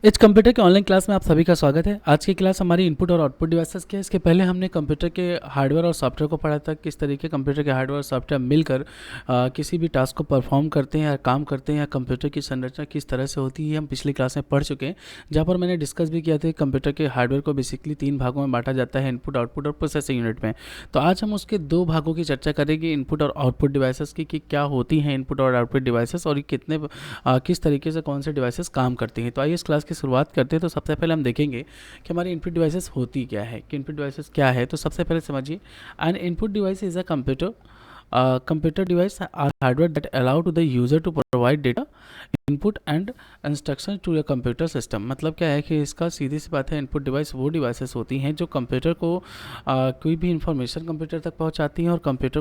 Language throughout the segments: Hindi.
इस कंप्यूटर के ऑनलाइन क्लास में आप सभी का स्वागत है। आज की क्लास हमारी इनपुट और आउटपुट डिवाइसेस की है। इसके पहले हमने कंप्यूटर के हार्डवेयर और सॉफ्टवेयर को पढ़ा था, किस तरीके कंप्यूटर के हार्डवेयर और सॉफ्टवेयर मिलकर किसी भी टास्क को परफॉर्म करते हैं या काम करते हैं, या कंप्यूटर की संरचना किस तरह से होती है, हम पिछली क्लास में पढ़ चुके हैं। जहाँ पर मैंने डिस्कस भी किया था कि कंप्यूटर के हार्डवेयर को बेसिकली 3 भागों में बांटा जाता है, इनपुट, आउटपुट और प्रोसेसिंग यूनिट में। तो आज हम उसके 2 भागों की चर्चा करेंगे, इनपुट और आउटपुट डिवाइसेस की, कि क्या होती हैं इनपुट और आउटपुट डिवाइसेस और कितने किस तरीके से कौन से डिवाइसेस काम करती हैं। तो आइए इस क्लास की शुरुआत करते हैं। तो सबसे पहले हम देखेंगे कि हमारी इनपुट डिवाइसेस होती क्या है, कि इनपुट डिवाइसेस क्या है। तो सबसे पहले समझिए, N input device is a computer device are hardware that allow to the user to provide data input and instruction to a computer system. मतलब क्या है कि इसका सीधी सी बात है, इनपुट डिवाइस वो डिवाइसेस होती हैं जो कंप्यूटर को कोई भी इंफॉर्मेशन कंप्यूटर तक पहुंचाती हैं और कंप्यूटर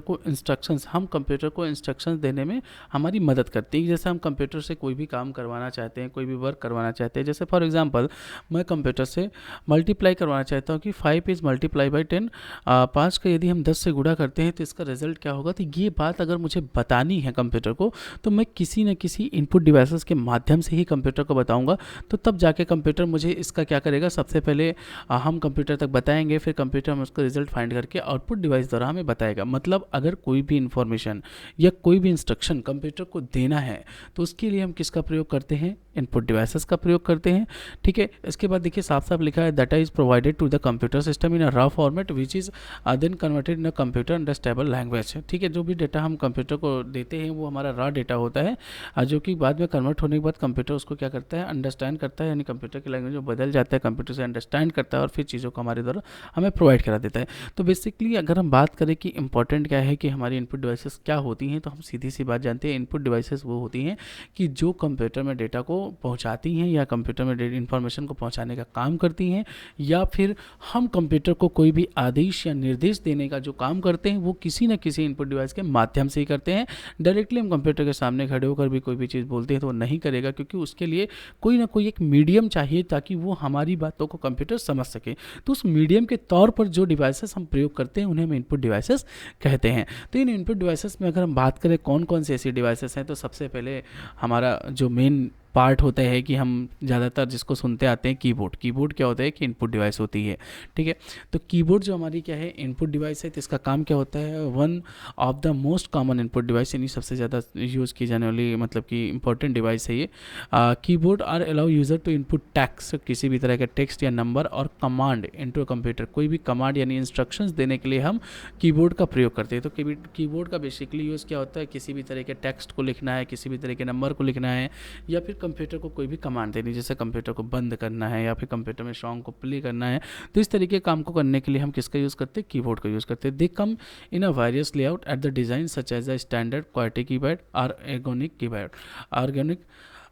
को इंस्ट्रक्शंस देने में हमारी मदद करती है। जैसे हम कंप्यूटर से कोई भी काम करवाना चाहते हैं, कोई भी वर्क करवाना चाहते हैं, जैसे फॉर एग्जांपल मैं कंप्यूटर से मल्टीप्लाई करवाना चाहता हूँ कि 5 इज़ मल्टीप्लाई बाई 10, 5 का यदि हम 10 से गुणा करते हैं तो इसका रिजल्ट क्या होगा। तो ये बात अगर मुझे बतानी है कंप्यूटर को, तो मैं किसी न किसी इनपुट डिवाइसेस के माध्यम से ही कंप्यूटर को बताऊंगा। तो तब जाके कंप्यूटर मुझे इसका क्या करेगा, सबसे पहले हम कंप्यूटर तक बताएंगे, फिर कंप्यूटर में उसका रिजल्ट फाइंड करके आउटपुट डिवाइस द्वारा हमें बताएगा। मतलब अगर कोई भी इंफॉर्मेशन या कोई भी इंस्ट्रक्शन कंप्यूटर को देना है तो उसके लिए हम किसका प्रयोग करते हैं, इनपुट डिवाइसेस का प्रयोग करते हैं। ठीक है, इसके बाद देखिए साफ साफ लिखा है, data is provided to the computer system in a raw format which is then converted in a computer understandable language. ठीक है, जो भी डेटा हम कंप्यूटर को देते हैं वो हमारा रॉ डेटा होता है, जो कि बाद में कन्वर्ट होने के बाद कंप्यूटर उसको क्या करता है, अंडरस्टैंड करता है, यानी कंप्यूटर की लैंग्वेज में बदल जाता है, कंप्यूटर से अंडरस्टैंड करता है और फिर चीज़ों को हमारे द्वारा हमें प्रोवाइड करा देता है। तो बेसिकली अगर हम बात करें कि इंपॉर्टेंट क्या है कि हमारी इनपुट डिवाइसेस क्या होती हैं, तो हम सीधी सी बात जानते हैं, इनपुट डिवाइसेस वो होती हैं कि जो कंप्यूटर में डेटा को पहुंचाती हैं या कंप्यूटर में इंफॉर्मेशन को पहुंचाने का काम करती हैं, या फिर हम कंप्यूटर को कोई भी आदेश या निर्देश देने का जो काम करते हैं वो किसी न किसी इनपुट डिवाइस के माध्यम से ही करते हैं। डायरेक्टली हम कंप्यूटर के सामने खड़े होकर भी कोई भी चीज़ बोलते हैं तो वो नहीं करेगा, क्योंकि उसके लिए कोई ना कोई एक मीडियम चाहिए ताकि वो हमारी बातों को कंप्यूटर समझ सके। तो उस मीडियम के तौर पर जो डिवाइसेस हम प्रयोग करते हैं उन्हें हम इनपुट डिवाइसेस कहते हैं। तो इन इनपुट डिवाइसेस में अगर हम बात करें कौन कौन सी ऐसी डिवाइसेस हैं, तो सबसे पहले हमारा जो मेन पार्ट होता है कि हम ज़्यादातर जिसको सुनते आते हैं, कीबोर्ड। कीबोर्ड क्या होता है कि इनपुट डिवाइस होती है। ठीक है, तो कीबोर्ड जो हमारी क्या है, इनपुट डिवाइस है। तो इसका काम क्या होता है, one of the most common input device, यानी सबसे ज़्यादा यूज़ की जाने वाली मतलब कि इंपॉर्टेंट डिवाइस है ये। Keyboard are allow user to input text, किसी भी तरह का टेक्स्ट या नंबर और कमांड इनटू कंप्यूटर। कोई भी कमांड यानी इंस्ट्रक्शंस देने के लिए हम कीबोर्ड का प्रयोग करते हैं। तो कीबोर्ड का बेसिकली यूज़ क्या होता है, किसी भी तरह के टेक्स्ट को लिखना है, किसी भी तरह के नंबर को लिखना है, या फिर कंप्यूटर को कोई भी कमांड देनी, जैसे कंप्यूटर को बंद करना है या फिर कंप्यूटर में सॉन्ग को प्ले करना है। तो इस तरीके के काम को करने के लिए हम किसका यूज़ करते हैं, कीबोर्ड का यूज़ करते हैं। They come in a various layout at the design such as a standard QWERTY keyboard और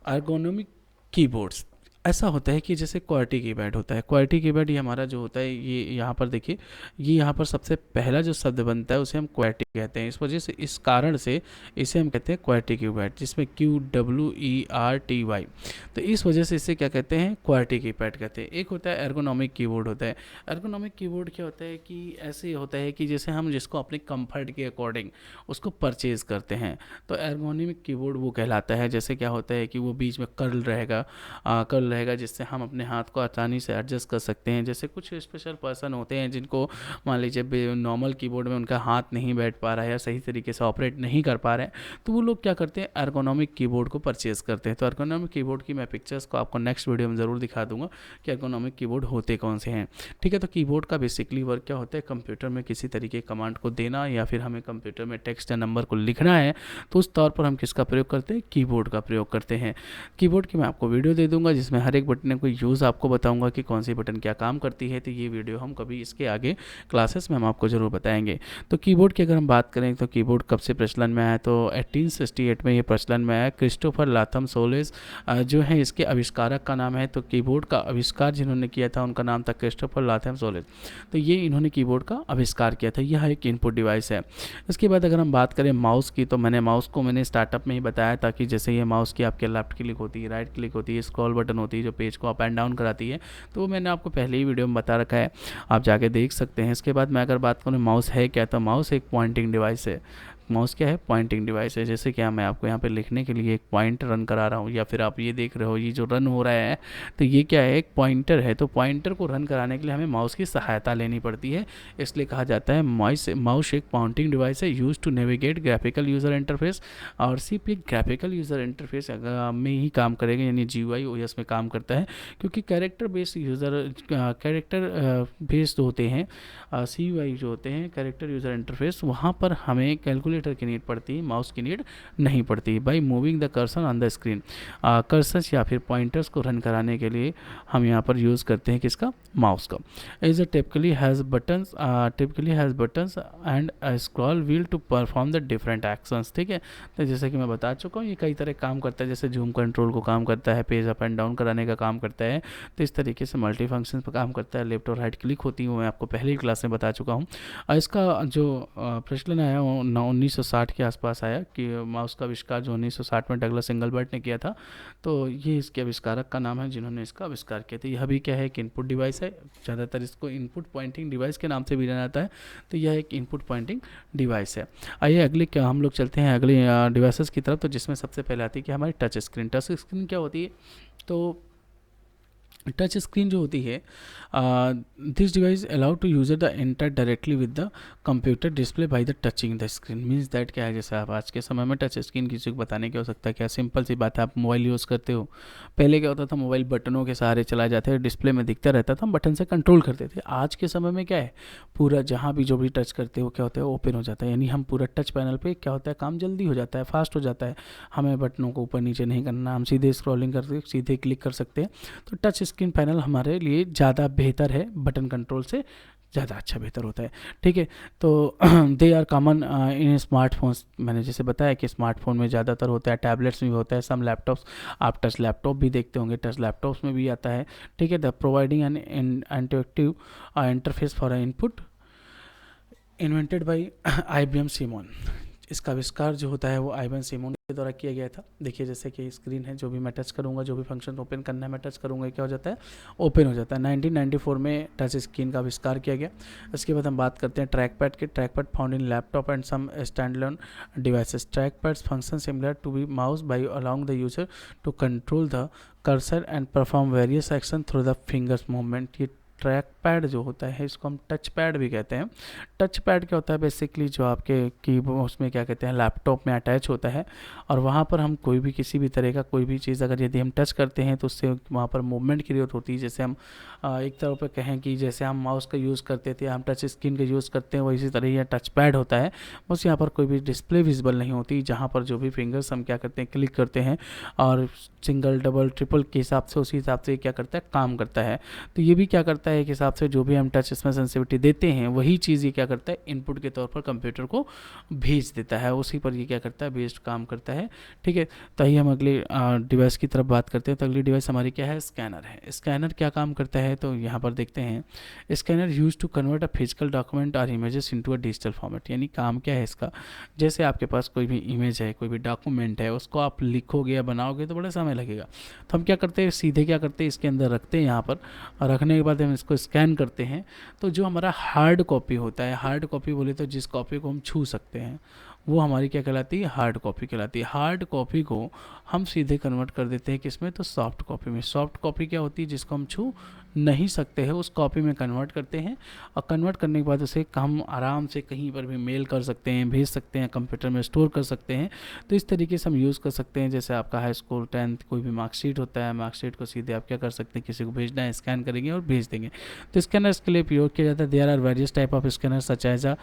एर्गोनोमिक कीबोर्ड्स। ऐसा होता है कि जैसे क्वार्टी कीबोर्ड होता है, क्वार्टी कीबोर्ड ये हमारा जो होता है, ये यहाँ पर देखिए, ये यहाँ पर सबसे पहला जो शब्द बनता है उसे हम क्वार्टी कहते हैं। इस वजह से, इस कारण से इसे हम कहते हैं क्वार्टी कीबोर्ड, जिसमें QWERTY। तो इस वजह से इसे क्या कहते हैं, क्वार्टी कीबोर्ड कहते हैं। एक होता है एर्गोनॉमिक कीबोर्ड होता है। एर्गोनॉमिक कीबोर्ड क्या होता है कि ऐसे होता है कि जैसे हम जिसको अपने कंफर्ट के अकॉर्डिंग उसको परचेज़ करते हैं, तो एर्गोनॉमिक कीबोर्ड वो कहलाता है। जैसे क्या होता है कि वो बीच में कर्ल रहेगा, जिससे हम अपने हाथ को आसानी से एडजस्ट कर सकते हैं। जैसे कुछ स्पेशल पर्सन होते हैं जिनको मान लीजिए नॉर्मल कीबोर्ड में उनका हाथ नहीं बैठ पा रहा है या सही तरीके से ऑपरेट नहीं कर पा रहे हैं, तो वो लोग क्या करते हैं, एर्गोनॉमिक कीबोर्ड को परचेज़ करते हैं। तो एर्गोनॉमिक कीबोर्ड की मैं पिक्चर्स को आपको नेक्स्ट वीडियो में ज़रूर दिखा दूंगा कि एर्गोनॉमिक कीबोर्ड होते कौन से हैं। ठीक है, तो कीबोर्ड का बेसिकली वर्क क्या होता है, कंप्यूटर में किसी तरीके कमांड को देना या फिर हमें कंप्यूटर में टेक्स्ट या नंबर को लिखना है, तो उस तौर पर हम किसका प्रयोग करते हैं, कीबोर्ड का प्रयोग करते हैं। कीबोर्ड की मैं आपको वीडियो दे दूंगा जिसमें हर एक बटन को यूज़ आपको बताऊंगा कि कौन सी बटन क्या काम करती है। तो ये वीडियो हम कभी इसके आगे क्लासेस में हम आपको ज़रूर बताएंगे। तो कीबोर्ड की अगर हम बात करें तो कीबोर्ड कब से प्रचलन में आया, तो 1868 में ये प्रचलन में आया। क्रिस्टोफर लाथम सोलेस जो है इसके आविष्कारक का नाम है। तो कीबोर्ड का आविष्कार जिन्होंने किया था उनका नाम था क्रिस्टोफर लाथम सोलेस। तो ये इन्होंने कीबोर्ड का आविष्कार किया था। यह एक इनपुट डिवाइस है। इसके बाद अगर हम बात करें माउस की, तो माउस को मैंने स्टार्टअप में ही बताया था कि जैसे ये माउस की आपके लेफ्ट क्लिक होती है, राइट क्लिक होती है, स्क्रॉल बटन होती है जो पेज को अप एंड डाउन कराती है, तो वो मैंने आपको पहले ही वीडियो में बता रखा है, आप जाके देख सकते हैं। इसके बाद मैं अगर बात करूँ माउस है क्या, तो माउस एक पॉइंटिंग डिवाइस है। माउस क्या है, पॉइंटिंग डिवाइस है। जैसे कि मैं आपको यहाँ पे लिखने के लिए एक पॉइंट रन करा रहा हूँ, या फिर आप ये देख रहे हो ये जो रन हो रहा है, तो ये क्या है, एक पॉइंटर है। तो पॉइंटर को रन कराने के लिए हमें माउस की सहायता लेनी पड़ती है, इसलिए कहा जाता है माउस एक पॉइंटिंग डिवाइस है use to navigate graphical user interface. और सिर्फ एक ग्राफिकल यूज़र इंटरफेस में ही काम करेगा, यानी GUI OS में काम करता है, क्योंकि कैरेक्टर बेस्ड होते हैं CUI जो होते हैं, कैरेक्टर यूज़र इंटरफेस, वहाँ पर हमें कैलकुलेटर की नीड पड़ती है, माउस की नीड नहीं पड़ती। By moving the cursor on the screen, cursors या फिर पॉइंटर्स को रन कराने के लिए हम यहाँ पर यूज़ करते हैं किसका, माउस का। Is typically has buttons and scroll wheel to perform the different actions. ठीक है, तो जैसे कि मैं बता चुका हूँ ये कई तरह काम करता है, जैसे जूम कंट्रोल को काम करता है, पेज अप एंड डाउन कराने का काम करता है, तो इस तरीके से मल्टी फंक्शन पर काम करता है। लेफ्ट और राइट क्लिक होती है, वो मैं आपको पहले ही क्लास में बता चुका हूँ। इसका जो प्रचलन आया वो 1960 के आसपास आया, कि माउस का आविष्कार जो 1960 में डगलस एंगलबर्ट ने किया था, तो ये इसके आविष्कारक का नाम है जिन्होंने इसका आविष्कार किया था। यह भी क्या है, एक इनपुट डिवाइस है, ज़्यादातर इसको इनपुट पॉइंटिंग डिवाइस के नाम से भी जाना जाता है, तो यह एक इनपुट पॉइंटिंग डिवाइस है। आइए अगले क्या हम लोग चलते हैं अगले डिवाइसेस की तरफ, तो जिसमें सबसे पहले आती है कि हमारी टच स्क्रीन। टच स्क्रीन क्या होती है, तो टच स्क्रीन जो होती है, this device allow to user the enter directly with the computer display by the touching the screen. Means that क्या है, जैसे आप आज के समय में टच स्क्रीन किसी को बताने क्या हो सकता है, क्या सिंपल सी बात है, आप मोबाइल यूज़ करते हो, पहले क्या होता था, मोबाइल बटनों के सहारे चला जाता है, डिस्प्ले में दिखता रहता था, हम बटन से कंट्रोल करते थे। आज के समय में क्या है, पूरा जहाँ भी जो भी टच करते हो क्या होता है, ओपन हो जाता है, यानी हम पूरा टच पैनल पर क्या होता है, काम जल्दी हो जाता है, फास्ट हो जाता है, हमें बटनों को ऊपर नीचे नहीं करना, हम सीधे स्क्रॉलिंग करके सीधे क्लिक कर सकते हैं। तो टच स्क्रीन पैनल हमारे लिए ज़्यादा बेहतर है, बटन कंट्रोल से ज़्यादा अच्छा बेहतर होता है। ठीक है, तो they are common in smartphones, मैंने जैसे बताया कि स्मार्टफोन में ज़्यादातर होता है, टैबलेट्स में भी होता है, सम लैपटॉप्स, आप टच लैपटॉप भी देखते होंगे, टच लैपटॉप्स में भी आता है। ठीक है, the providing an interactive interface for input invented by IBM Simon. इसका आविष्कार जो होता है वो IBM सिमोन के द्वारा किया गया था। देखिए जैसे कि स्क्रीन है, जो भी मैं टच करूंगा, जो भी फंक्शन ओपन करना है मैं टच करूंगा, क्या हो जाता है, ओपन हो जाता है। 1994 में टच स्क्रीन का आविष्कार किया गया। इसके बाद हम बात करते हैं ट्रैक पैड के। Track pad found in laptop and some standalone devices. Track pads function similar to be mouse by allowing the user to control the cursor and perform various action through the fingers movement. ये ट्रैक पैड जो होता है इसको हम टच पैड भी कहते हैं। टच पैड क्या होता है, बेसिकली जो आपके कीबोर्ड उसमें क्या कहते हैं, लैपटॉप में अटैच होता है, और वहाँ पर हम कोई भी किसी भी तरह का कोई भी चीज़ अगर यदि हम टच करते हैं तो उससे वहाँ पर मूवमेंट क्रिएट होती है। जैसे हम एक तरह पर कहें कि जैसे हम माउस का यूज़ करते थे, हम टच स्क्रीन का यूज़ करते हैं, वही इसी तरह यह टच पैड होता है। बस यहाँ पर कोई भी डिस्प्ले विजिबल नहीं होती, जहाँ पर जो भी फिंगर्स हम क्या करते हैं, क्लिक करते हैं, और सिंगल डबल ट्रिपल के हिसाब से उसी हिसाब से क्या करता है, काम करता है। तो ये भी क्या करता है, एक हिसाब से जो भी हम टच इसमें सेंसिटिविटी देते हैं वही चीज़ ये क्या करता है, इनपुट के तौर पर कंप्यूटर को भेज देता है, उसी पर ये क्या करता है, बेस्ड काम करता है। ठीक है, तो आइए हम अगले डिवाइस की तरफ बात करते हैं। तो अगली डिवाइस हमारी क्या है, स्कैनर है। स्कैनर क्या काम करता है, तो यहाँ पर देखते हैं, scanner use to convert a physical document और images into a digital format. यानी काम क्या है इसका, जैसे आपके पास कोई भी इमेज है, कोई भी डॉक्यूमेंट है, उसको आप लिखोगे या बनाओगे तो बड़ा समय लगेगा। तो हम क्या करते हैं, सीधे क्या करते हैं, इसके अंदर रखते हैं यहाँ पर, और रखने के बाद हम इसको स्कैन करते हैं। तो जो हमारा हार्ड कॉपी होता है, हार्ड कॉपी बोले तो जिस कॉपी को हम छू सकते हैं, वो हमारी क्या कहलाती है, हार्ड कॉपी कहलाती है। हार्ड कॉपी को हम सीधे कन्वर्ट कर देते हैं किसमें, तो सॉफ्ट कॉपी में। सॉफ्ट कॉपी क्या होती है, जिसको हम छू नहीं सकते हैं, उस कॉपी में कन्वर्ट करते हैं, और कन्वर्ट करने के बाद उसे हम आराम से कहीं पर भी मेल कर सकते हैं, भेज सकते हैं, कंप्यूटर में स्टोर कर सकते हैं। तो इस तरीके से हम यूज़ कर सकते हैं। जैसे आपका हाई स्कूल 10th कोई भी मार्कशीट होता है, मार्कशीट को सीधे आप क्या कर सकते हैं, किसी को भेजना है, स्कैन करेंगे और भेज देंगे। तो स्कैनर्स के लिए प्रयोग किया जाता है। There are various type of scanner such as a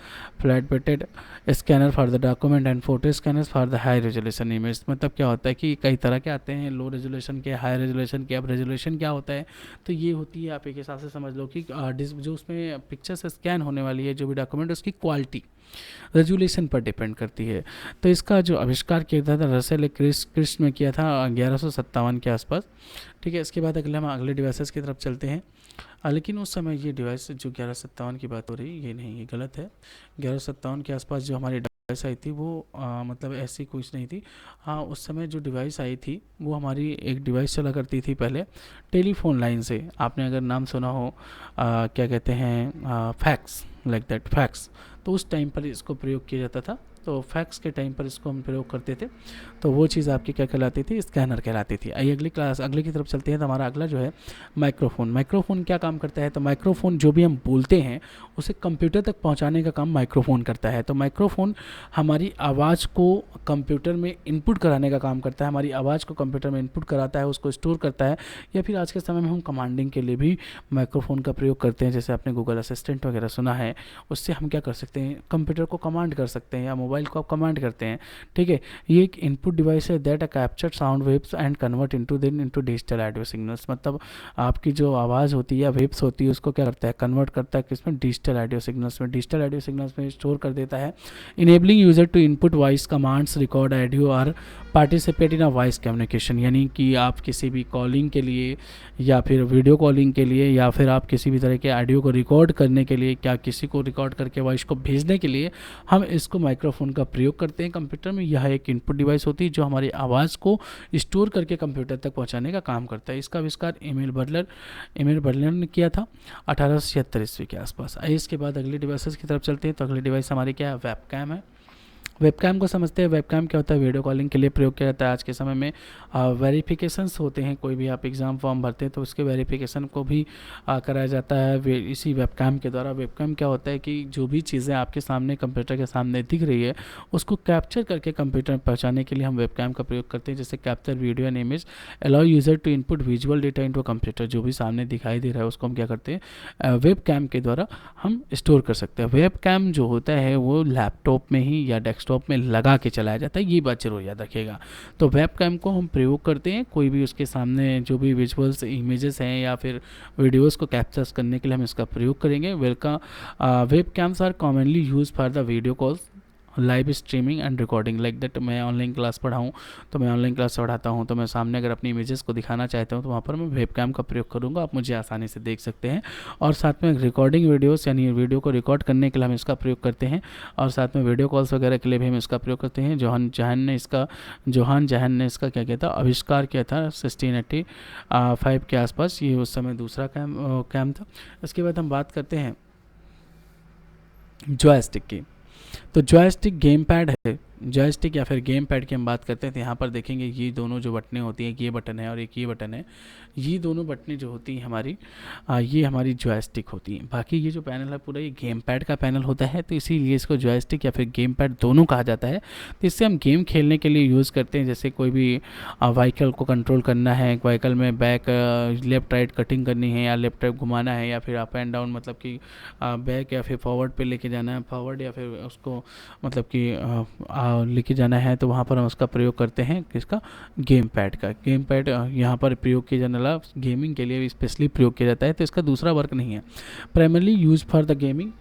flat bedded scanner for the document and photo scanners for the high resolution image. मतलब क्या होता है कि कई तरह के आते हैं, लो रेजोल्यूशन के, हाई रेजोल्यूशन के। अब रेजोल्यूशन क्या होता है, तो ये होती है, आप एक हिसाब से समझ लो कि जो उसमें पिक्चर से स्कैन होने वाली है जो भी डॉक्यूमेंट, उसकी क्वालिटी रेजोल्यूशन पर डिपेंड करती है। तो इसका जो आविष्कार किया था रसेल क्रिस्ट में किया था 1157 के आसपास। ठीक है, इसके बाद हम अगले डिवाइसेस की तरफ चलते हैं। लेकिन उस समय ये डिवाइस जो 1157 की बात हो रही है, ये नहीं, ये गलत है। 1157 के आसपास जो हमारी डिवाइस आई थी वो मतलब ऐसी कुछ नहीं थी। हाँ, उस समय जो डिवाइस आई थी वो हमारी एक डिवाइस चला करती थी पहले टेलीफोन लाइन से। आपने अगर नाम सुना हो क्या कहते हैं, फैक्स, लाइक दैट, फैक्स। तो उस टाइम पर इसको प्रयोग किया जाता था तो फैक्स के टाइम पर इसको हम प्रयोग करते थे, तो वो चीज़ आपकी क्या कहलाती थी, स्कैनर कहलाती थी। आइए अगले की तरफ चलते हैं। तो हमारा अगला जो है माइक्रोफोन। माइक्रोफोन क्या काम करता है, तो माइक्रोफोन जो भी हम बोलते हैं उसे कंप्यूटर तक पहुंचाने का काम माइक्रोफोन करता है। तो माइक्रोफोन हमारी आवाज़ को कंप्यूटर में इनपुट कराने का काम करता है, हमारी आवाज़ को कंप्यूटर में इनपुट कराता है, उसको स्टोर करता है, या फिर आज के समय में हम कमांडिंग के लिए भी माइक्रोफोन का प्रयोग करते हैं। जैसे आपने गूगल असिस्टेंट वगैरह सुना है, उससे हम क्या कर सकते हैं, कंप्यूटर को कमांड कर सकते हैं, या मोबाइल को आप कमांड करते हैं, ठीक है। ये एक इनपुट डिवाइस है that capture sound waves and convert into digital audio signals. मतलब आपकी जो आवाज़ होती है या वेव्स होती है उसको क्या करता है, कन्वर्ट करता है किसमें, डिजिटल ऑडियो सिग्नल्स में। डिजिटल ऑडियो सिग्नल्स में स्टोर कर देता है, enabling user to input voice commands, record audio और participate in a voice communication. यानी कि आप किसी भी कॉलिंग के लिए या फिर वीडियो कॉलिंग के लिए या फिर आप किसी भी तरह के ऑडियो को रिकॉर्ड करने के लिए, क्या किसी को रिकॉर्ड करके वॉइस को भेजने के लिए हम इसको माइक्रोफोन का प्रयोग करते हैं कंप्यूटर में। यह एक इनपुट डिवाइस होती है जो हमारी आवाज़ को स्टोर करके कंप्यूटर तक पहुंचाने का काम करता है। इसका आविष्कार एमिल बर्लर ने किया था 1876 ईस्वी के आसपास। इसके बाद अगले डिवाइसेस की तरफ चलते हैं। तो अगले डिवाइस हमारी क्या है, वेबकैम है। वेबकैम को समझते हैं। वेबकैम क्या होता है, वीडियो कॉलिंग के लिए प्रयोग किया जाता है। आज के समय में वेरिफिकेशंस होते हैं, कोई भी आप एग्ज़ाम फॉर्म भरते हैं तो उसके वेरिफिकेशन को भी कराया जाता है इसी वेबकैम के द्वारा। वेबकैम क्या होता है कि जो भी चीज़ें आपके सामने कंप्यूटर के सामने दिख रही है उसको कैप्चर करके कंप्यूटर में पहुँचाने के लिए हम वेबकैम का प्रयोग करते हैं। जैसे capture video and image allow user to input visual data into computer. जो भी सामने दिखाई दे रहा है उसको हम क्या करते हैं, वेबकैम के द्वारा हम स्टोर कर सकते हैं। वेबकैम जो होता है वो लैपटॉप में ही या डेस्कटॉप में लगा के चलाया जाता है, ये बात जरूर याद रखिएगा। तो वेबकैम को हम प्रयोग करते हैं कोई भी उसके सामने जो भी विजुअल्स इमेजेस हैं या फिर वीडियोस को कैप्चर करने के लिए हम इसका प्रयोग करेंगे। Webcams are commonly use for the video calls, live streaming and recording. Like that मैं ऑनलाइन क्लास पढ़ाऊँ तो मैं ऑनलाइन क्लास पढ़ाता हूँ तो मैं सामने अगर अपनी इमेजेस को दिखाना चाहता हूँ तो वहाँ पर मैं वेबकैम का प्रयोग करूँगा, आप मुझे आसानी से देख सकते हैं। और साथ में रिकॉर्डिंग वीडियोस यानी वीडियो को रिकॉर्ड करने के लिए हम इसका प्रयोग करते हैं, और साथ में वीडियो कॉल्स वगैरह के लिए भी हम इसका प्रयोग करते हैं। जोहान जहान ने इसका क्या किया था, आविष्कार किया था 1685 के आसपास। ये उस समय दूसरा कैम था। इसके बाद हम बात करते हैं जॉयस्टिक की। तो जॉयस्टिक गेम पैड है। जॉयस्टिक या फिर गेम पैड की हम बात करते हैं तो यहाँ पर देखेंगे ये दोनों जो बटनें होती हैं, ये बटन है और एक ये बटन है, ये दोनों बटनें जो होती हैं हमारी ये हमारी जॉयस्टिक होती हैं। बाकी ये जो पैनल है पूरा ये गेम पैड का पैनल होता है, तो इसीलिए इसको जॉयस्टिक या फिर गेम पैड दोनों कहा जाता है। तो इससे हम गेम खेलने के लिए यूज़ करते हैं। जैसे कोई भी व्हीकल को कंट्रोल करना है, व्हीकल में बैक लेफ्ट राइट कटिंग करनी है या लेफ्ट राइट घुमाना है या फिर अप एंड डाउन मतलब कि बैक या फिर फॉरवर्ड पे लेके जाना है, फॉरवर्ड या फिर उसको मतलब कि लेके जाना है, तो वहाँ पर हम उसका प्रयोग करते हैं किसका, गेम पैड का। गेम पैड यहाँ पर प्रयोग किया जाने वाला गेमिंग के लिए स्पेशली प्रयोग किया जाता है, तो इसका दूसरा वर्क नहीं है। Primarily use for the gaming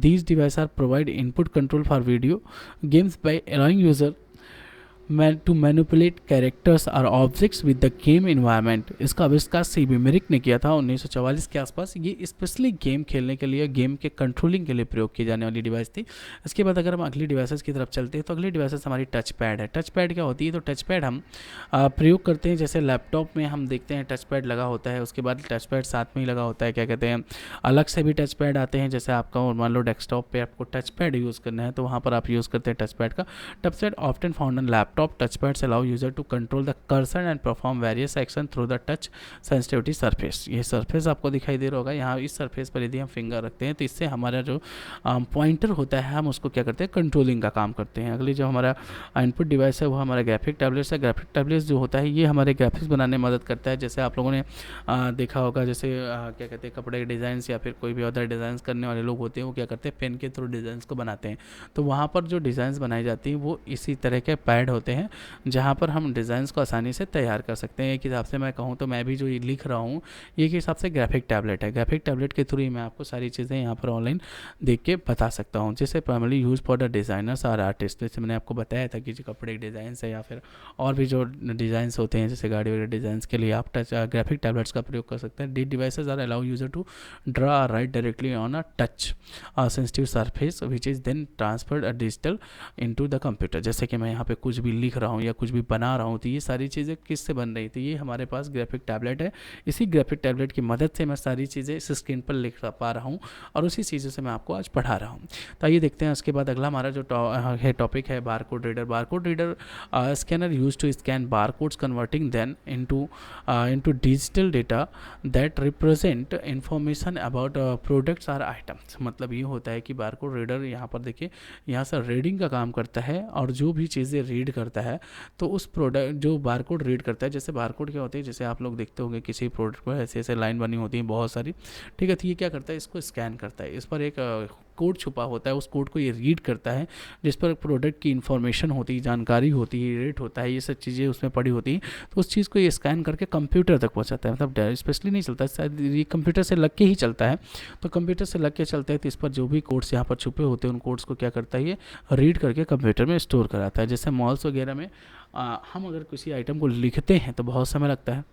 these devices are provide input control for video games by allowing user to manipulate characters or objects with the game environment। इसका आविष्कार सीबी मेरिक ने किया था 1944 के आसपास। ये स्पेशली गेम खेलने के लिए, गेम के कंट्रोलिंग के लिए प्रयोग की जाने वाली डिवाइस थी। इसके बाद अगर हम अगली डिवाइसेस की तरफ चलते हैं तो अगली डिवाइसेस हमारी टच पैड है। टच पैड क्या होती है, तो टच पैड हम प्रयोग करते हैं। जैसे लैपटॉप में हम देखते हैं टच पैड लगा होता है, उसके बाद टच पैड साथ में ही लगा होता है, क्या कहते हैं, अलग से भी टच पैड आते हैं। जैसे आपका मान लो डेस्कटॉप पे आपको टच पैड यूज़ करना है तो वहाँ पर आप यूज़ करते हैं टच पैड का। Touch pad often found on laptop. Touch pads allow user to control the cursor and perform various action through the touch sensitivity surface। ये सरफेस आपको दिखाई दे रहा होगा, यहाँ इस सरफेस पर यदि हम फिंगर रखते हैं तो इससे हमारा जो पॉइंटर होता है हम उसको क्या करते हैं, कंट्रोलिंग का काम करते हैं। अगली जो हमारा इनपुट डिवाइस है वो हमारा ग्राफिक टैबलेट्स है। ग्राफिक टैबलेट्स जो होता है ये हमारे ग्राफिक्स बनाने में मदद करता है। जैसे आप लोगों ने देखा होगा, जैसे क्या कहते हैं, कपड़े के डिज़ाइन या फिर कोई भी अदर डिज़ाइन करने वाले लोग होते हैं वो क्या करते हैं, पेन के थ्रू डिज़ाइन को बनाते हैं। तो वहाँ पर जो डिज़ाइन बनाई जाती हैं वो इसी तरह के पैड होते हैं जहाँ पर हम डिज़ाइंस को आसानी से तैयार कर सकते हैं। एक हिसाब से मैं कहूँ तो मैं भी जो ये लिख रहा हूँ ये के हिसाब से ग्राफिक टैबलेट है। ग्राफिक टैबलेट के थ्रू ही मैं आपको सारी चीज़ें यहाँ पर ऑनलाइन देख के बता सकता हूँ। जैसे primarily use for the designers और आर्टिस्ट, जैसे मैंने आपको बताया था कि जो कपड़े के डिज़ाइंस है या फिर और भी जो डिज़ाइंस होते हैं जैसे गाड़ी वगैरह डिज़ाइंस के लिए आप ग्राफिक टैबलेट्स का प्रयोग कर सकते हैं। The devices are allow user to draw और write directly on a touch sensitive surface which is then transferred digital into the computer. जैसे कि मैं यहाँ पे कुछ भी लिख रहा हूँ या कुछ भी बना रहा हूँ, तो ये सारी चीज़ें किससे बन रही थी, ये हमारे पास ग्राफिक टैबलेट है। इसी ग्राफिक टैबलेट की मदद से मैं सारी चीज़ें इस स्क्रीन पर लिख पा रहा हूँ और उसी चीज़ों से मैं आपको आज पढ़ा रहा हूँ। तो आइए देखते हैं उसके बाद अगला हमारा जो टॉपिक है barcode reader. Barcode reader scanner use to scan barcodes converting then into digital data that represent information about products or items. मतलब ये होता है कि बारकोड रीडर यहाँ पर देखिए, यहाँ से रीडिंग का काम करता है और जो भी चीज़ें रीड करता है तो उस प्रोडक्ट जो बारकोड रीड करता है, जैसे बारकोड क्या होते हैं, जैसे आप लोग देखते होंगे किसी प्रोडक्ट पर ऐसे ऐसे लाइन बनी होती है बहुत सारी, ठीक है। तो ये क्या करता है, इसको स्कैन करता है, इस पर एक कोड छुपा होता है, उस कोड को ये रीड करता है जिस पर प्रोडक्ट की इन्फॉर्मेशन होती है, जानकारी होती है, रेट होता है, ये सब चीज़ें उसमें पड़ी होती हैं। तो उस चीज़ को ये स्कैन करके कंप्यूटर तक पहुंचाता है। मतलब स्पेशली नहीं चलता, शायद ये कंप्यूटर से लग के ही चलता है। तो कंप्यूटर से लग के चलता है तो इस पर जो भी कोड्स यहाँ पर छुपे होते हैं उन कोड्स को क्या करता है, ये रीड करके कंप्यूटर में स्टोर कराता है। जैसे मॉल्स वगैरह में हम अगर किसी आइटम को लिखते हैं तो बहुत समय लगता है,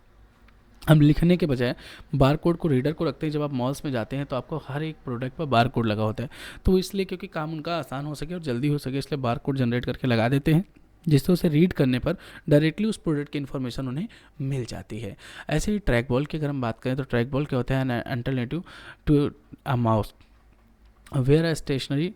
हम लिखने के बजाय बारकोड को रीडर को रखते हैं। जब आप मॉल्स में जाते हैं तो आपको हर एक प्रोडक्ट पर बारकोड लगा होता है, तो इसलिए क्योंकि काम उनका आसान हो सके और जल्दी हो सके इसलिए बारकोड जनरेट करके लगा देते हैं, जिससे उसे रीड करने पर डायरेक्टली उस प्रोडक्ट की इन्फॉर्मेशन उन्हें मिल जाती है। ऐसे ही ट्रैक बॉल की अगर हम बात करें तो ट्रैक बॉल क्या होता है, an alternative to a mouse where a stationary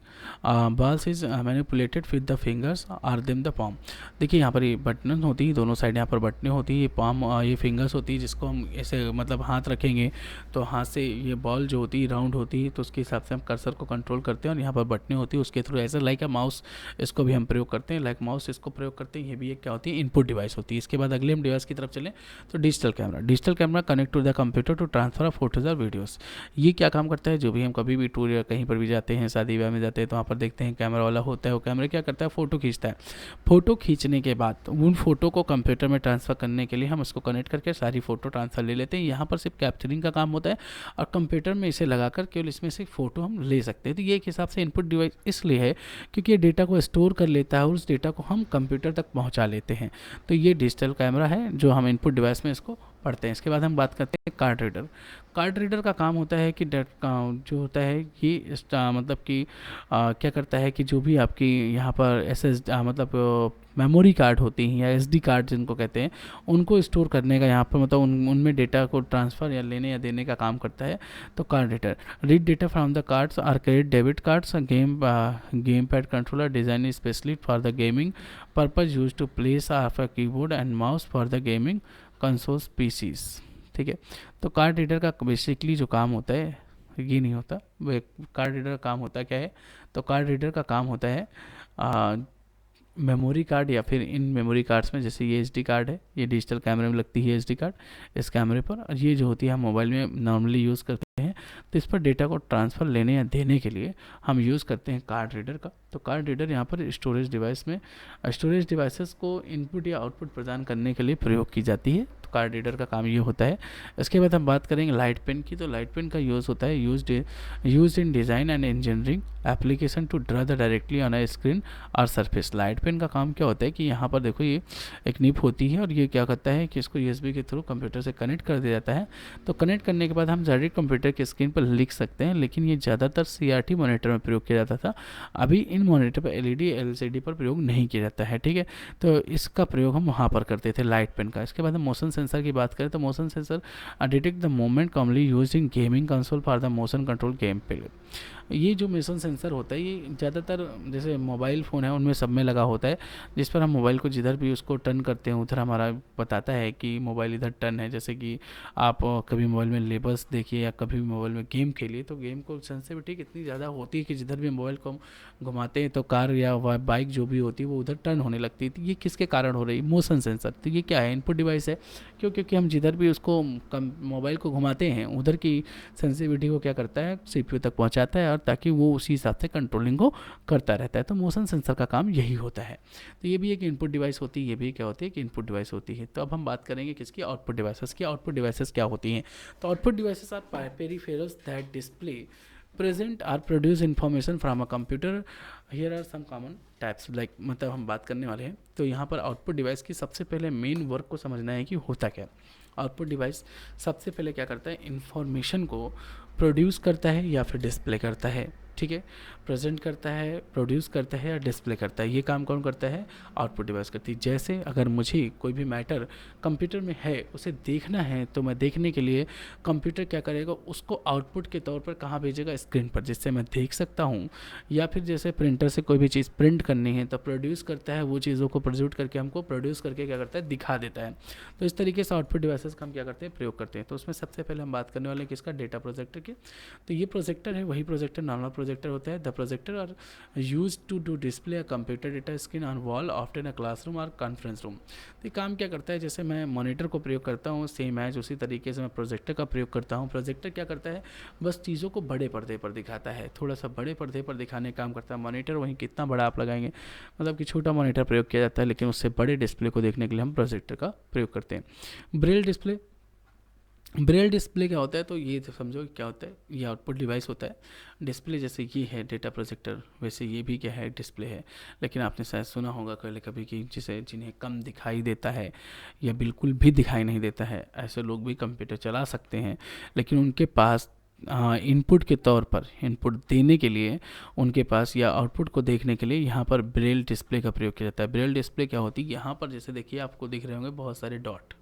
balls is manipulated with the fingers or them the palm। देखिए यहाँ पर ये बटन होती है, दोनों साइड यहाँ पर बटनें होती है, ये पाम ये फिंगर्स होती है, जिसको हम ऐसे मतलब हाथ रखेंगे तो हाथ से ये बॉल जो होती है राउंड होती है, तो उसके हिसाब से हम कर्सर को कंट्रोल करते हैं और यहाँ पर बटनें होती है उसके थ्रू ऐसे लाइक अ माउस इसको भी हम प्रयोग करते हैं, लाइक माउस इसको प्रयोग करते हैं। ये भी एक क्या होती है, इनपुट डिवाइस होती है। इसके बाद अगले हम डिवाइस की तरफ चलें तो digital camera. Digital camera connect to the computer to transfer of photos और वीडियोज़। ये क्या काम करता है, जो भी हम कभी भी टूर या कहीं पर भी जाते हैं, शादी में जाते हैं तो वहाँ पर देखते हैं कैमरा वाला होता है, वो कैमरा क्या करता है, फ़ोटो खींचता है। फ़ोटो खींचने के बाद उन फ़ोटो को कंप्यूटर में ट्रांसफ़र करने के लिए हम इसको कनेक्ट करके सारी फ़ोटो ट्रांसफ़र ले लेते हैं। यहाँ पर सिर्फ कैप्चरिंग का काम होता है और कंप्यूटर में इसे लगाकर केवल इसमें से फ़ोटो हम ले सकते हैं। तो ये एक हिसाब से इनपुट डिवाइस इसलिए है क्योंकि ये डेटा को स्टोर कर लेता है और उस डेटा को हम कंप्यूटर तक पहुँचा लेते हैं। तो ये डिजिटल कैमरा है जो हम इनपुट डिवाइस में इसको पढ़ते हैं। इसके बाद हम बात करते हैं कार्ड रीडर। कार्ड रीडर का काम होता है कि जो होता है ये मतलब कि क्या करता है कि जो भी आपकी यहाँ पर मतलब मेमोरी कार्ड होती हैं या एसडी कार्ड जिनको कहते हैं, उनको स्टोर करने का यहाँ पर मतलब उनमें डेटा को ट्रांसफ़र या लेने या देने का काम करता है। तो card reader read data from the cards or credit debit cards game pad controller design specially for the gaming purpose use to place of a keyboard and mouse for the gaming consoles PCs. ठीक है, तो कार्ड रीडर का बेसिकली जो काम होता है ये नहीं होता, कार्ड रीडर का काम होता क्या है, तो कार्ड रीडर का काम होता है मेमोरी कार्ड या फिर इन मेमोरी कार्ड्स में, जैसे ये एसडी कार्ड है, ये डिजिटल कैमरे में लगती है एसडी कार्ड इस कैमरे पर, और ये जो होती है हम मोबाइल में नॉर्मली यूज़ करते हैं। तो इस पर डेटा को ट्रांसफ़र लेने या देने के लिए हम यूज़ करते हैं कार्ड रीडर का। तो कार्ड रीडर यहाँ पर स्टोरेज डिवाइस में स्टोरेज डिवाइसेस को इनपुट या आउटपुट प्रदान करने के लिए प्रयोग की जाती है। तो कार्ड रीडर का काम ये होता है। इसके बाद हम बात करेंगे लाइट पेन की। तो लाइट पेन का यूज़ होता है use in design and engineering application to draw the directly on a screen और सरफेस। लाइट पेन का काम क्या होता है कि यहाँ पर देखो ये एक निप होती है और ये क्या करता है कि इसको यूएसबी के थ्रू कंप्यूटर से कनेक्ट कर दिया जाता है। तो कनेक्ट करने के बाद हम डायरेक्ट कंप्यूटर की स्क्रीन पर लिख सकते हैं, लेकिन ये ज़्यादातर सीआरटी मॉनिटर में प्रयोग किया जाता था। अभी इन मॉनिटर पर एलईडी एलसीडी पर प्रयोग नहीं किया जाता है। ठीक है, तो इसका प्रयोग हम वहाँ पर करते थे लाइट पेन का। इसके बाद हम मोशन सेंसर की बात करें तो motion sensor detect the movement commonly use in gaming console for the motion control game play. ये जो मोशन सेंसर होता है ये ज़्यादातर जैसे मोबाइल फ़ोन है उनमें सब में लगा होता है, जिस पर हम मोबाइल को जिधर भी उसको टर्न करते हैं उधर हमारा बताता है कि मोबाइल इधर टर्न है। जैसे कि आप कभी मोबाइल में लेबल्स देखिए या कभी भी मोबाइल में गेम खेलिए तो गेम को सेंसिटिविटी कितनी ज़्यादा होती है कि जिधर भी मोबाइल को हम घुमाते हैं तो कार या बाइक जो भी होती है वो उधर टर्न होने लगती है। तो ये किसके कारण हो रही है, मोशन सेंसर। तो ये क्या है, इनपुट डिवाइस है। क्योंकि हम जिधर भी उसको मोबाइल को घुमाते हैं उधर की सेंसिटिविटी को क्या करता है, सीपीयू तक पहुंचाता है और ताकि वो उसी हिसाब से कंट्रोलिंग को करता रहता है। तो मोशन सेंसर का काम यही होता है। तो ये भी एक इनपुट डिवाइस होती है, ये भी क्या होती है कि इनपुट डिवाइस होती है। तो अब हम बात करेंगे किसकी, आउटपुट डिवाइसेस की। आउटपुट डिवाइसेस क्या होती हैं, तो output devices are peripherals that display present or produce information from a computer. Here are some common types like मतलब हम बात करने वाले हैं। तो यहाँ पर आउटपुट डिवाइस की सबसे पहले मेन वर्क को समझना है कि होता क्या। आउटपुट डिवाइस सबसे पहले क्या करता है, इन्फॉर्मेशन को प्रोड्यूस करता है या फिर डिस्प्ले करता है। ठीक है, प्रेजेंट करता है, प्रोड्यूस करता है या डिस्प्ले करता है, ये काम कौन करता है? आउटपुट डिवाइस करती है। जैसे अगर मुझे कोई भी मैटर कंप्यूटर में है, उसे देखना है, तो मैं देखने के लिए कंप्यूटर क्या करेगा, उसको आउटपुट के तौर पर कहाँ भेजेगा? स्क्रीन पर, जिससे मैं देख सकता हूँ। या फिर जैसे प्रिंटर से कोई भी चीज़ प्रिंट करनी है तो प्रोड्यूस करता है, वो चीज़ों को प्रोड्यूस करके हमको प्रोड्यूस करके क्या करता है? दिखा देता है। तो इस तरीके से आउटपुट डिवाइसेस का हम क्या करते हैं? प्रयोग करते हैं। तो उसमें सबसे पहले हम बात करने वाले हैं किसका? डेटा प्रोजेक्टर की। तो ये प्रोजेक्टर है, वही प्रोजेक्टर नॉर्मल प्रोजेक्टर होता है। The projector are use to display a computer data screen on wall often a classroom और कॉन्फ्रेंस रूम। तो ये काम क्या करता है? जैसे मैं मॉनिटर को प्रयोग करता हूँ, सेम एज उसी तरीके से मैं प्रोजेक्टर का प्रयोग करता हूँ। प्रोजेक्टर क्या करता है? बस चीज़ों को बड़े पर्दे पर दिखाता है, थोड़ा सा बड़े पर्दे पर दिखाने का काम करता है। मॉनिटर वहीं कितना बड़ा आप लगाएंगे, मतलब कि छोटा मॉनिटर प्रयोग किया जाता है, लेकिन उससे बड़े डिस्प्ले को देखने के लिए हम प्रोजेक्टर का प्रयोग करते हैं। ब्रेल डिस्प्ले, ब्रेल डिस्प्ले क्या होता है? तो ये तो समझो कि क्या होता है, ये आउटपुट डिवाइस होता है। डिस्प्ले जैसे ये है डेटा प्रोजेक्टर, वैसे ये भी क्या है? डिस्प्ले है। लेकिन आपने शायद सुना होगा कभी कभी कि जिन्हें कम दिखाई देता है या बिल्कुल भी दिखाई नहीं देता है, ऐसे लोग भी कंप्यूटर चला सकते हैं, लेकिन उनके पास इनपुट के तौर पर, इनपुट देने के लिए उनके पास, या आउटपुट को देखने के लिए यहाँ पर ब्रेल डिस्प्ले का प्रयोग किया जाता है। ब्रेल डिस्प्ले क्या होती है? यहाँ पर जैसे देखिए आपको दिख रहे होंगे बहुत सारे डॉट,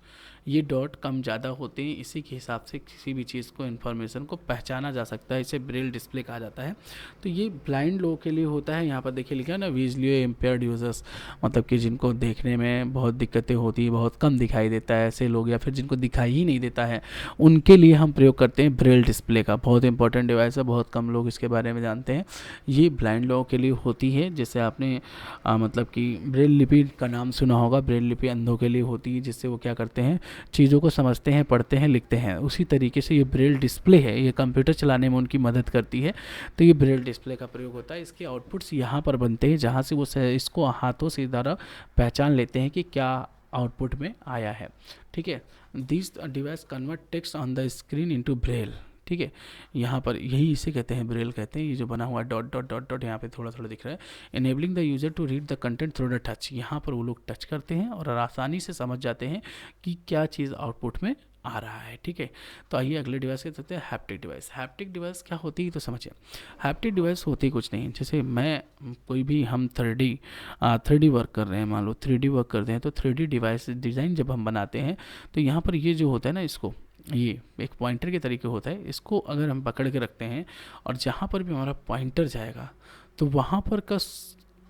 ये डॉट कम ज़्यादा होते हैं, इसी के हिसाब से किसी भी चीज़ को, इन्फॉर्मेशन को पहचाना जा सकता है, इसे ब्रेल डिस्प्ले कहा जाता है। तो ये ब्लाइंड लोगों के लिए होता है। यहाँ पर देखिए लिखा है ना, विजुअली इम्पेयर्ड यूजर्स, मतलब कि जिनको देखने में बहुत दिक्कतें होती है, बहुत कम दिखाई देता है, ऐसे लोग, या फिर जिनको दिखाई ही नहीं देता है, उनके लिए हम प्रयोग करते हैं ब्रेल डिस्प्ले का। बहुत इंपॉर्टेंट डिवाइस है, बहुत कम लोग इसके बारे में जानते हैं। ये ब्लाइंड लोगों के लिए होती है। जैसे आपने मतलब कि ब्रेल लिपि का नाम सुना होगा, ब्रेल लिपि अंधों के लिए होती है, जिससे वो क्या करते हैं? चीज़ों को समझते हैं, पढ़ते हैं, लिखते हैं। उसी तरीके से ये ब्रेल डिस्प्ले है, ये कंप्यूटर चलाने में उनकी मदद करती है। तो ये ब्रेल डिस्प्ले का प्रयोग होता है। इसके आउटपुट्स यहाँ पर बनते हैं, जहाँ से वो इसको हाथों से द्वारा पहचान लेते हैं कि क्या आउटपुट में आया है। ठीक है, this device convert text on the screen into Braille. ठीक है, यहाँ पर यही इसे कहते हैं, ब्रेल कहते हैं। ये जो बना हुआ डॉट डॉट डॉट डॉट यहाँ पे थोड़ा थोड़ा दिख रहा है। Enabling the user to read the content through the touch. यहाँ पर वो लोग टच करते हैं और आसानी से समझ जाते हैं कि क्या चीज़ आउटपुट में आ रहा है। ठीक है, तो आइए अगले डिवाइस के चलते हैं, हैप्टिक डिवाइस। हैप्टिक डिवाइस क्या होती है तो समझिए। हैप्टिक डिवाइस होती कुछ नहीं, जैसे मैं कोई भी, हम 3D वर्क कर रहे हैं, मान लो 3D वर्क करते हैं, तो 3D डिवाइस डिज़ाइन जब हम बनाते हैं, तो यहाँ पर ये जो होता है ना, इसको, ये एक पॉइंटर के तरीके होता है, इसको अगर हम पकड़ के रखते हैं और जहाँ पर भी हमारा पॉइंटर जाएगा, तो वहाँ पर का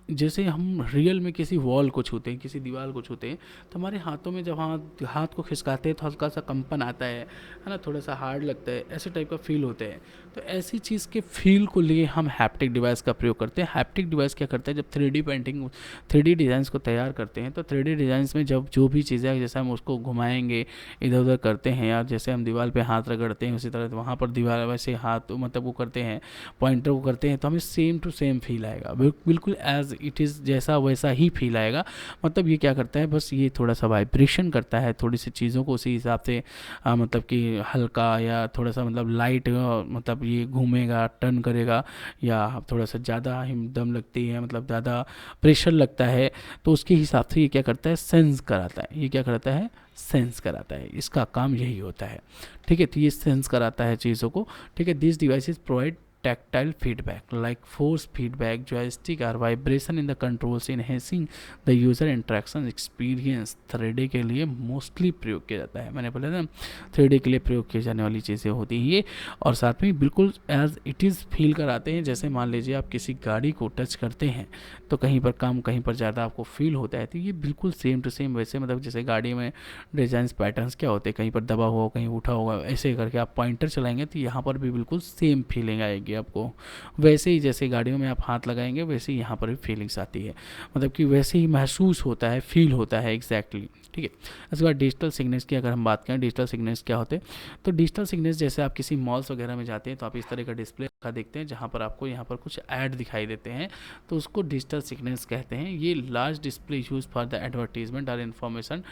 जैसे हम रियल में किसी वॉल को छूते हैं, किसी दीवार को छूते हैं, तो हमारे हाथों में जब हाथ को खिसकाते हैं तो हल्का सा कंपन आता है ना, थोड़ा सा हार्ड लगता है, ऐसे टाइप का फील होता है। तो ऐसी चीज़ के फील को लिए हम हैप्टिक डिवाइस का प्रयोग करते हैं। हैप्टिक डिवाइस क्या करता है? जब 3D पेंटिंग, 3D डिज़ाइंस को तैयार करते हैं, तो 3D डिज़ाइंस में जब जो भी चीज़ें, जैसे हम उसको घुमाएंगे, इधर उधर करते हैं, या जैसे हम दीवार पे हाथ रगड़ते हैं, उसी तरह वहाँ पर दीवार वैसे हाथ, मतलब वो करते हैं, पॉइंटर को करते हैं, तो हमें सेम टू सेम फील आएगा, बिल्कुल एज इट इज़, जैसा वैसा ही फील आएगा। मतलब ये क्या करता है? बस ये थोड़ा सा वाइब्रेशन करता है, थोड़ी सी चीज़ों को उसी हिसाब से मतलब कि हल्का या थोड़ा सा, मतलब लाइट, मतलब ये घूमेगा, टर्न करेगा, या थोड़ा सा ज़्यादा दम लगती है, मतलब ज़्यादा प्रेशर लगता है, तो उसके हिसाब से ये क्या करता है? सेंस कराता है। ये क्या कराता है? सेंस कराता है। इसका काम यही होता है। ठीक है, तो ये सेंस कराता है चीज़ों को। ठीक है, this devices provide tactile feedback like force feedback, joystick or vibration in the controls, enhancing the user interaction experience। 3D के लिए मोस्टली प्रयोग किया जाता है, मैंने बोला ना 3D के लिए प्रयोग की जाने वाली चीज़ें होती हैं ये, और साथ में बिल्कुल एज इट इज़ फील कराते हैं। जैसे मान लीजिए आप किसी गाड़ी को टच करते हैं, तो कहीं पर कम, कहीं पर ज़्यादा आपको फील होता है, तो ये बिल्कुल सेम टू सेम वैसे, मतलब जैसे गाड़ी में डिज़ाइन पैटर्न्स क्या होते हैं, कहीं पर दबा हुआ, कहीं उठा होगा, ऐसे करके आप पॉइंटर चलाएंगे तो यहाँ पर भी बिल्कुल सेम फीलिंग आएगी आपको। वैसे ही जैसे गाड़ियों में आप हाथ लगाएंगे, वैसे ही यहाँ पर भी फीलिंग्स आती है, मतलब कि वैसे ही महसूस होता है, फील होता है एग्जैक्टली। ठीक है, इसके बाद डिजिटल सिग्नल्स की अगर हम बात करें, डिजिटल सिग्नल्स क्या होते हैं? तो डिजिटल सिग्नल्स, जैसे आप किसी मॉल्स वगैरह में जाते हैं तो आप इस तरह का डिस्प्ले का देखते हैं, जहाँ पर आपको यहाँ पर कुछ ऐड दिखाई देते हैं, तो उसको डिजिटल सिग्नल्स कहते हैं। ये large display use for the advertisement और information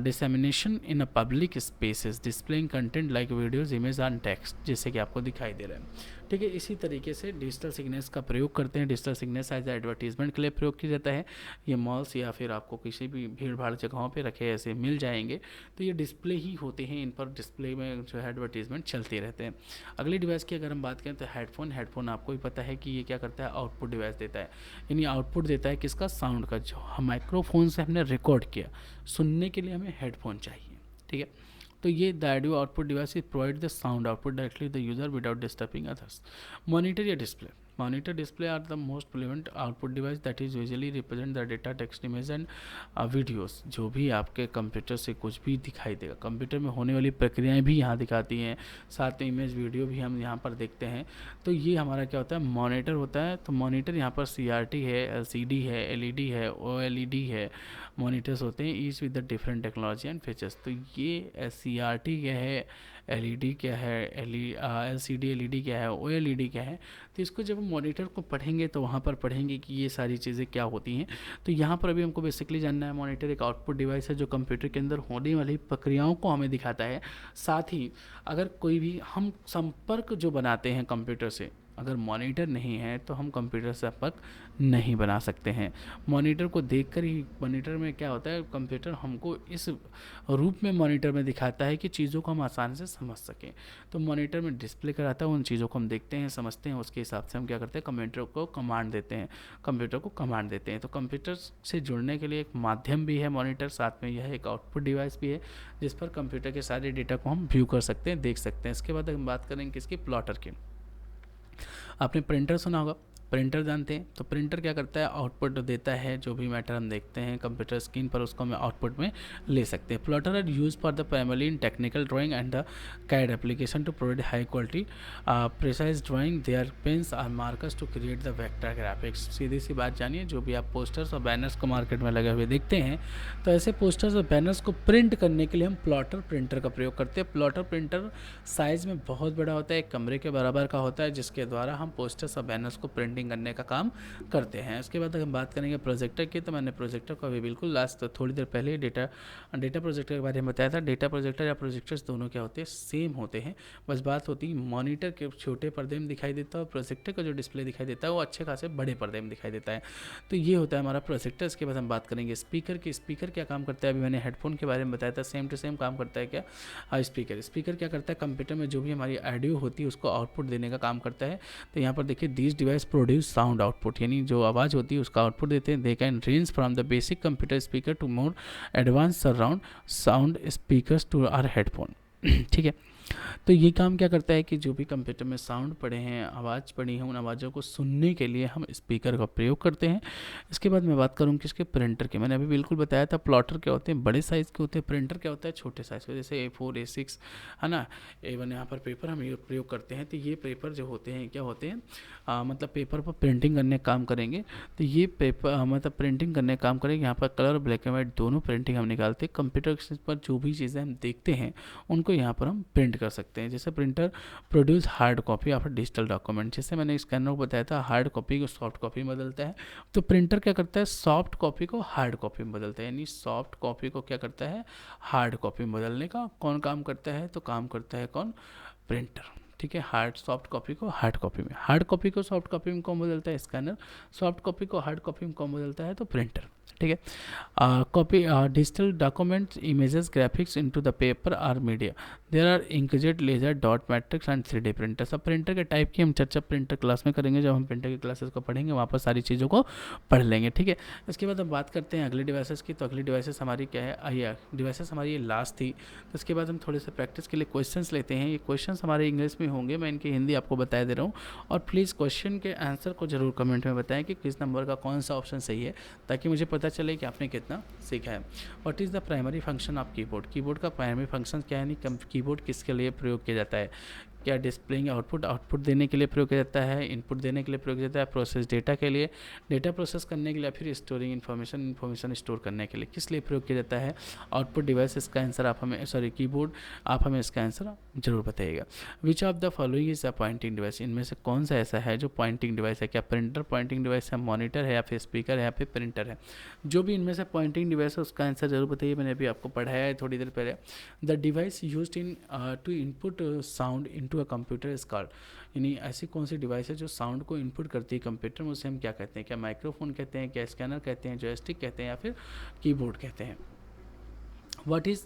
dissemination in a public spaces, displaying content like videos, image and text, जैसे कि आपको दिखाई दे रहा है। ठीक है, इसी तरीके से डिजिटल सिग्नल्स का प्रयोग करते हैं। डिजिटल सिग्नल्स एज एडवर्टीजमेंट के लिए प्रयोग किया जाता है। ये मॉल्स या फिर आपको किसी भी भीड़ भाड़ जगहों पे रखे ऐसे मिल जाएंगे, तो ये डिस्प्ले ही होते हैं, इन पर डिस्प्ले में जो है एडवर्टीजमेंट चलते रहते हैं। अगले डिवाइस की अगर हम बात करें तो हेडफोन आपको भी पता है कि ये क्या करता है, आउटपुट डिवाइस देता है, यानी आउटपुट देता है किसका, साउंड का, जो हम माइक्रोफोन से हमने रिकॉर्ड किया, सुनने के लिए हमें हेडफोन चाहिए, ठीक है। तो ये the audio output device provide the sound output directly the user without disturbing others. Monitor या display, monitor display are the most prevalent output device that is usually represent the data, text, image and videos। जो भी आपके कंप्यूटर से कुछ भी दिखाई देगा, कंप्यूटर में होने वाली प्रक्रियाएं भी यहाँ दिखाती हैं, साथ में इमेज वीडियो भी हम यहाँ पर देखते हैं। तो ये हमारा क्या होता है, मॉनिटर होता है। तो मॉनिटर यहाँ पर CRT है, LCD है, LED है, OLED है, मॉनिटर्स होते हैं each with the different technology and features. तो ये CRT क्या है, LED क्या है, LCD LED क्या है, OLED क्या है। तो इसको जब हम मॉनिटर को पढ़ेंगे तो वहाँ पर पढ़ेंगे कि ये सारी चीज़ें क्या होती हैं। तो यहाँ पर अभी हमको बेसिकली जानना है, मॉनिटर एक आउटपुट डिवाइस है जो कंप्यूटर के अंदर होने वाली प्रक्रियाओं को हमें दिखाता है। साथ ही अगर कोई भी हम संपर्क जो बनाते हैं कंप्यूटर से, अगर मॉनिटर नहीं है तो हम कंप्यूटर से संपर्क नहीं बना सकते हैं। मॉनिटर को देखकर ही, मॉनिटर में क्या होता है, कंप्यूटर हमको इस रूप में मॉनिटर में दिखाता है कि चीज़ों को हम आसानी से समझ सकें। तो मॉनिटर में डिस्प्ले कराता है, उन चीज़ों को हम देखते हैं, समझते हैं, उसके हिसाब से हम क्या करते हैं, कंप्यूटर को कमांड देते हैं। तो कंप्यूटर से जुड़ने के लिए एक माध्यम भी है मॉनिटर, साथ में यह एक आउटपुट डिवाइस भी है जिस पर कंप्यूटर के सारे डेटा को हम व्यू कर सकते हैं, देख सकते हैं। इसके बाद हम बात करेंगे किसकी, प्लॉटर की। आपने प्रिंटर सुना होगा, प्रिंटर जानते हैं। तो प्रिंटर क्या करता है, आउटपुट देता है, जो भी मैटर हम देखते हैं कंप्यूटर स्क्रीन पर उसको हम आउटपुट में ले सकते हैं। Plotter are use for the primarily in technical drawing and the CAD application to provide high quality precise drawing. They are pens or markers to create the vector graphics. सीधी सी बात जानिए, जो भी आप पोस्टर्स और बैनर्स को मार्केट में लगे हुए देखते हैं, तो ऐसे पोस्टर्स और बैनर्स को प्रिंट करने के लिए हम प्लॉटर प्रिंटर का प्रयोग करते हैं। प्लॉटर प्रिंटर साइज़ में बहुत बड़ा होता है, एक कमरे के बराबर का होता है, जिसके द्वारा हम पोस्टर्स और बैनर्स को प्रिंटिंग करने का काम करते हैं। इसके बाद हम बात करेंगे प्रोजेक्टर की। तो मैंने प्रोजेक्टर को अभी बिल्कुल लास्ट थोड़ी देर पहले डेटा प्रोजेक्टर के बारे में बताया था। डेटा प्रोजेक्टर या प्रोजेक्टर्स दोनों क्या होते हैं, सेम होते हैं, बस बात होती है मॉनिटर के छोटे पर्दे में दिखाई देता है और प्रोजेक्टर का जो डिस्प्ले दिखाई देता है वो अच्छे खासे बड़े पर्दे में दिखाई देता है। तो ये होता है हमारा प्रोजेक्टर। इसके बाद हम बात करेंगे स्पीकर की। स्पीकर क्या काम करता है, अभी मैंने हेडफोन के बारे में बताया था, सेम टू सेम काम करता है क्या, स्पीकर क्या करता है, कंप्यूटर में जो भी हमारी ऑडियो होती है उसको आउटपुट देने का काम करता है। तो यहाँ पर देखिए, these device produce sound output, यानी जो आवाज़ होती है उसका आउटपुट देते हैं। They can range from the basic computer speaker to more advance surround sound speakers to our headphone. ठीक है। तो ये काम क्या करता है कि जो भी कंप्यूटर में साउंड पड़े हैं, आवाज़ पड़ी है, उन आवाज़ों को सुनने के लिए हम स्पीकर का प्रयोग करते हैं। इसके बाद मैं बात करूँ किसके, प्रिंटर के। मैंने अभी बिल्कुल बताया था, प्लॉटर क्या होते हैं, बड़े साइज़ के होते हैं, प्रिंटर क्या होता है, छोटे साइज़ के, जैसे A4 A6 है ना, A1 यहाँ पर पेपर हम ये प्रयोग करते हैं। तो ये पेपर जो होते हैं क्या होते हैं, मतलब पेपर पर प्रिंटिंग करने का काम करेंगे। तो ये पेपर मतलब प्रिंटिंग करने का काम करेंगे। यहाँ पर कलर, ब्लैक एंड वाइट दोनों प्रिंटिंग हम निकालते हैं। कंप्यूटर पर जो भी चीज़ें हम देखते हैं उनको यहाँ पर हम प्रिंट कर सकते हैं। जैसे printer produce hard copy of digital document, जैसे मैंने स्कैनर को बताया था, हार्ड कॉपी को सॉफ्ट कॉपी में बदलता है। तो प्रिंटर क्या करता है, सॉफ्ट कॉपी को हार्ड कॉपी में बदलता है, यानी सॉफ्ट कॉपी को क्या करता है, हार्ड कॉपी में बदलने का कौन काम करता है, तो काम करता है कौन, प्रिंटर। ठीक है, सॉफ्ट कॉपी को हार्ड कॉपी में, हार्ड कॉपी को सॉफ्ट कॉपी में कौन बदलता है, स्कैनर। सॉफ्ट कॉपी को हार्ड कॉपी में कौन बदलता है, तो प्रिंटर। ठीक है। Copy digital documents, images, graphics into the paper or media. There are inkjet, laser, dot matrix and 3D printer. सब प्रिंटर के टाइप की हम चर्चा प्रिंटर क्लास में करेंगे। जब हम प्रिंटर की क्लासेस को पढ़ेंगे वहाँ पर सारी चीज़ों को पढ़ लेंगे। ठीक है। इसके बाद हम बात करते हैं अगली डिवाइसेस की। तो अगली डिवाइसेस हमारी क्या है, आइए डिवाइसेस हमारी ये लास्ट थी। तो इसके बाद हम थोड़े से प्रैक्टिस के लिए क्वेश्चंस लेते हैं। ये क्वेश्चंस हमारे इंग्लिश में होंगे, मैं इनकी हिंदी आपको बता दे रहा हूँ। और प्लीज़ क्वेश्चन के आंसर को जरूर कमेंट में बताएं कि किस नंबर का कौन सा ऑप्शन सही है, ताकि मुझे पता चले कि आपने कितना सीखा है। What is the primary function of keyboard. Keyboard का प्राइमरी फंक्शन क्या है, यानी कीबोर्ड किसके लिए प्रयोग किया जाता है, क्या डिस्प्लेइंग आउटपुट देने के लिए प्रयोग किया जाता है, इनपुट देने के लिए प्रयोग किया जाता है, प्रोसेस डेटा के लिए, डेटा प्रोसेस करने के लिए, फिर स्टोरिंग इन्फॉर्मेशन स्टोर करने के लिए, किस लिए प्रयोग किया जाता है। आउटपुट डिवाइस, इसका आंसर आप हमें, कीबोर्ड, आप हमें इसका आंसर जरूर बताइएगा। विच of the following is a pointing device. इनमें से कौन सा ऐसा है जो पॉइंटिंग डिवाइस है, क्या प्रिंटर पॉइंटिंग डिवाइस है, मॉनिटर है, या फिर स्पीकर है, या फिर प्रिंटर है। जो भी इनमें से पॉइंटिंग डिवाइस है उसका आंसर जरूर बताइए। मैंने अभी आपको पढ़ाया है थोड़ी देर पहले। The device used in to input sound into a computer is called. यानी ऐसी कौन सी डिवाइस है जो साउंड को इनपुट करती है कंप्यूटर में, उसे हम क्या कहते हैं, क्या माइक्रोफोन कहते हैं, क्या स्कैनर कहते हैं, जॉयस्टिक कहते हैं, या फिर कीबोर्ड कहते हैं। What is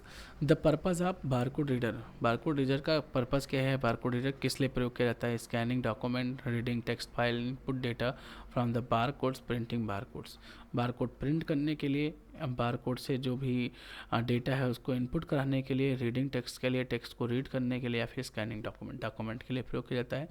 the purpose of barcode reader. Barcode reader का पर्पज़ क्या है, बारकोड रीडर किस लिए प्रयोग किया जाता है? Scanning document, reading text file, input data from the barcodes, printing barcodes. Barcode print करने के लिए, बारकोड से जो भी डेटा है उसको इनपुट कराने के लिए, रीडिंग टेक्स्ट के लिए, टेक्स्ट को रीड करने के लिए, या फिर स्कैनिंग डॉक्यूमेंट के लिए प्रयोग किया जाता है।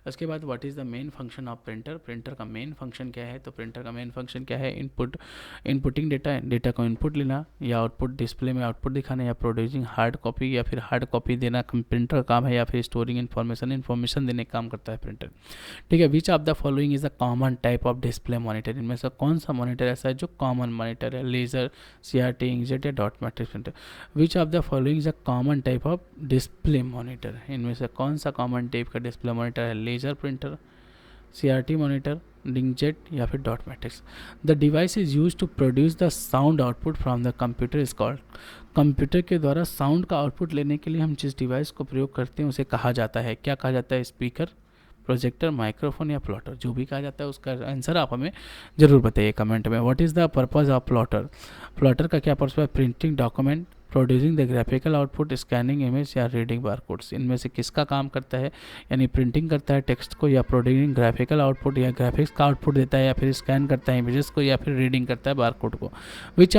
उसके बाद what is the main function of printer. Printer का मेन फंक्शन क्या है? तो प्रिंटर का मेन फंक्शन क्या है? इनपुटिंग डेटा को इनपुट लेना, या आउटपुट डिस्प्ले में आउटपुट दिखाना, या प्रोड्यूसिंग हार्ड कॉपी, या फिर हार्ड कॉपी देना प्रिंटर का काम है, या फिर स्टोरिंग इन्फॉर्मेशन देने का काम करता है प्रिंटर। ठीक है। Which of the following is a common type of display monitor. इनमें से कौन सा मॉनिटर ऐसा है जो कॉमन मॉनिटर है? लेजर, CRT, इंकजेट या dot matrix printer. Which of the following is a common type of display monitor. इनमें से कौन सा कॉमन टाइप का डिस्प्ले मॉनिटर है? Laser printer, CRT monitor, inkjet या फिर dot matrix. The device is use to produce the sound output from the computer is called. Computer के द्वारा साउंड का आउटपुट लेने के लिए हम जिस डिवाइस को प्रयोग करते हैं उसे कहा जाता है, क्या कहा जाता है? स्पीकर, प्रोजेक्टर, माइक्रोफोन या प्लॉटर। जो भी कहा जाता है उसका आंसर आप हमें ज़रूर बताइए कमेंट में। What is the purpose of plotter. Plotter का क्या पर्पज़ है? Printing document, producing the graphical output, scanning image या रीडिंग बारकोड्स। इनमें से किसका काम करता है? यानी प्रिंटिंग करता है टेक्स्ट को, या प्रोड्यूसिंग ग्राफिकल आउटपुट, या ग्राफिक्स का आउटपुट देता है, या फिर स्कैन करता है इमेजेस को, या फिर रीडिंग करता है बारकोड को। विच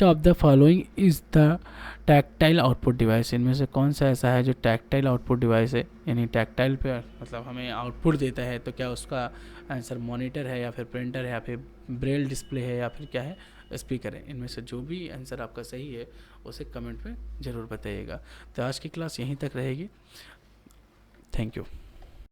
of the following is the tactile output device. इनमें से कौन सा ऐसा है जो टैक्टाइल आउटपुट डिवाइस है, यानी टैक्टाइल पे मतलब हमें आउटपुट देता है? तो क्या उसका आंसर मॉनिटर है, या फिर प्रिंटर है, या फिर ब्रेल डिस्प्ले है, या फिर क्या है? स्पीकर है। इनमें से जो भी आंसर आपका सही है उसे कमेंट में ज़रूर बताइएगा। तो आज की क्लास यहीं तक रहेगी। Thank you.